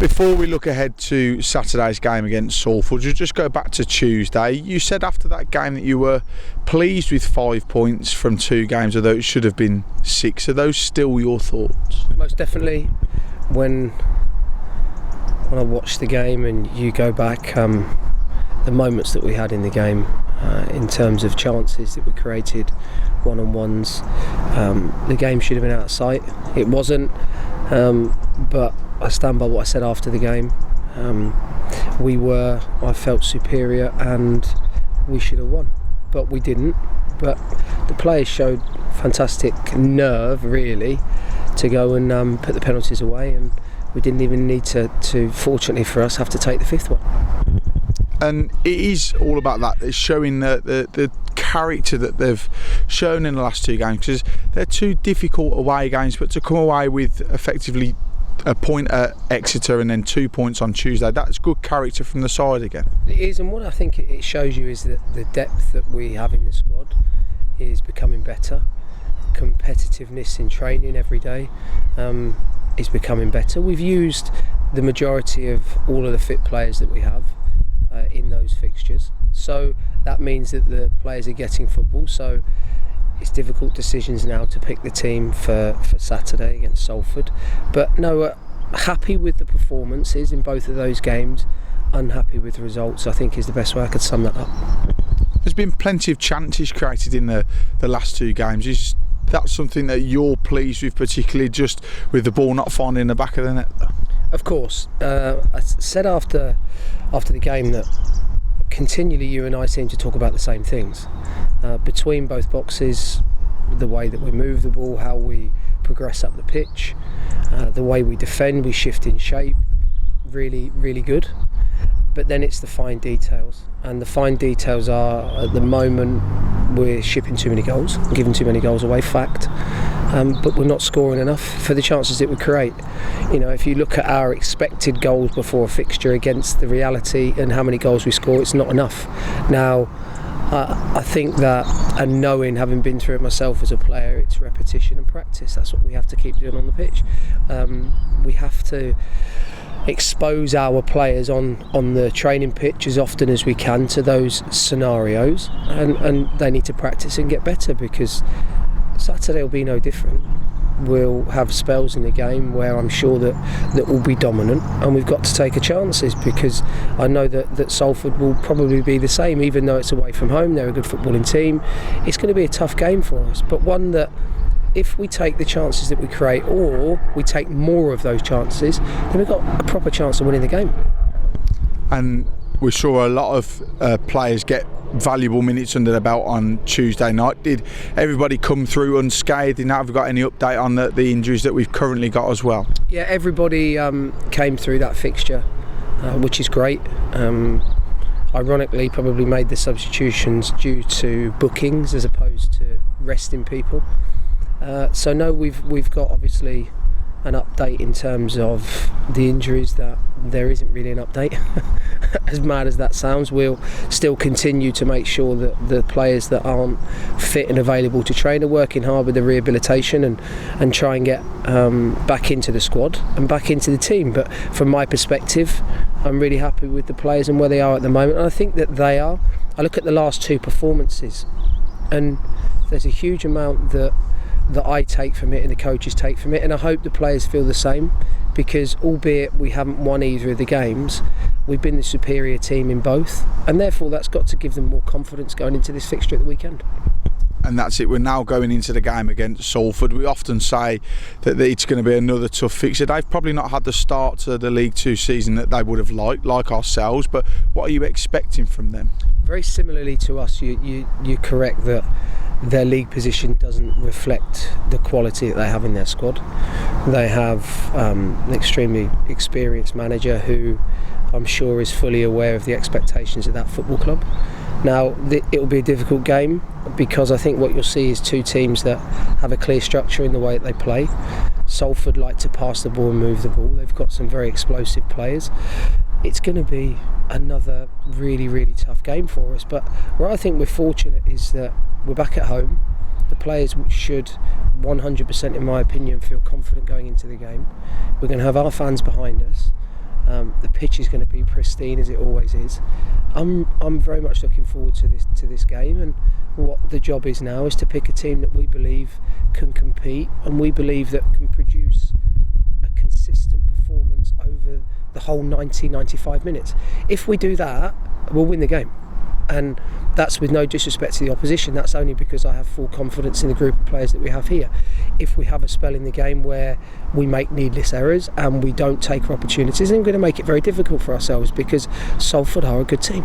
Before we look ahead to Saturday's game against Salford, we'll just go back to Tuesday. You said after that game that you were pleased with 5 points from 2 games, although it should have been 6. Are those still your thoughts? Most definitely. When I watch the game and you go back, the moments that we had in the game, in terms of chances that we created, one-on-ones, the game should have been out of sight. It wasn't, but I stand by what I said after the game. I felt superior and we should have won, but we didn't. But the players showed fantastic nerve, really, to go and put the penalties away, and we didn't even need to fortunately for us, have to take the 5th one. And it is all about that. It's showing the character that they've shown in the last 2 games, because they're 2 difficult away games, but to come away with effectively a point at Exeter and then 2 points on Tuesday, that's good character from the side again. It is, and what I think it shows you is that the depth that we have in the squad is becoming better. Competitiveness in training every day is becoming better. We've used the majority of all of the fit players that we have in those fixtures, so that means that the players are getting football. So it's difficult decisions now to pick the team for Saturday against Salford, but no, happy with the performances in both of those games, unhappy with the results, I think is the best way I could sum that up. There's been plenty of chances created in the last 2 games. Is that something that you're pleased with, particularly just with the ball not finding the back of the net? Of course. I said after the game that continually you and I seem to talk about the same things. Between both boxes, the way that we move the ball, how we progress up the pitch, the way we defend, we shift in shape, really, really good. But then it's the fine details, and the fine details are, at the moment, we're shipping too many goals, giving too many goals away, fact, but we're not scoring enough for the chances that we create. You know, if you look at our expected goals before a fixture against the reality and how many goals we score, it's not enough. Now, I think that, and knowing, having been through it myself as a player, it's repetition and practice. That's what we have to keep doing on the pitch. We have to expose our players on the training pitch as often as we can to those scenarios, and they need to practice and get better, because Saturday will be no different. We'll have spells in the game where I'm sure that will be dominant, and we've got to take a chances, because I know that Salford will probably be the same. Even though it's away from home, they're a good footballing team. It's going to be a tough game for us, but one that, if we take the chances that we create, or we take more of those chances, then we've got a proper chance of winning the game. And we saw a lot of players get valuable minutes under their belt on Tuesday night. Did everybody come through unscathed? And have we got any update on the injuries that we've currently got as well? Yeah, everybody came through that fixture, which is great. Ironically, probably made the substitutions due to bookings as opposed to resting people. So no, we've got obviously an update in terms of the injuries. That there isn't really an update. As mad as that sounds, we'll still continue to make sure that the players that aren't fit and available to train are working hard with the rehabilitation and try and get back into the squad and back into the team. But from my perspective, I'm really happy with the players and where they are at the moment, and I think that they are. I look at the last 2 performances, and there's a huge amount that I take from it and the coaches take from it, and I hope the players feel the same, because albeit we haven't won either of the games, we've been the superior team in both, and therefore that's got to give them more confidence going into this fixture at the weekend. And that's it. We're now going into the game against Salford. We often say that it's going to be another tough fixture. They've probably not had the start to the League 2 season that they would have liked, like ourselves, but what are you expecting from them? Very similarly to us, you're correct that their league position doesn't reflect the quality that they have in their squad. They have an extremely experienced manager who I'm sure is fully aware of the expectations of that football club. Now, it will be a difficult game, because I think what you'll see is 2 teams that have a clear structure in the way that they play. Salford like to pass the ball and move the ball. They've got some very explosive players. It's going to be another really, really tough game for us. But where I think we're fortunate is that we're back at home. The players should 100%, in my opinion, feel confident going into the game. We're going to have our fans behind us. The pitch is going to be pristine as it always is. I'm very much looking forward to this game, and what the job is now is to pick a team that we believe can compete and we believe that can produce a consistent performance over the whole 90-95 minutes. If we do that, we'll win the game. And that's with no disrespect to the opposition. That's only because I have full confidence in the group of players that we have here. If we have a spell in the game where we make needless errors and we don't take our opportunities, then we're going to make it very difficult for ourselves, because Salford are a good team.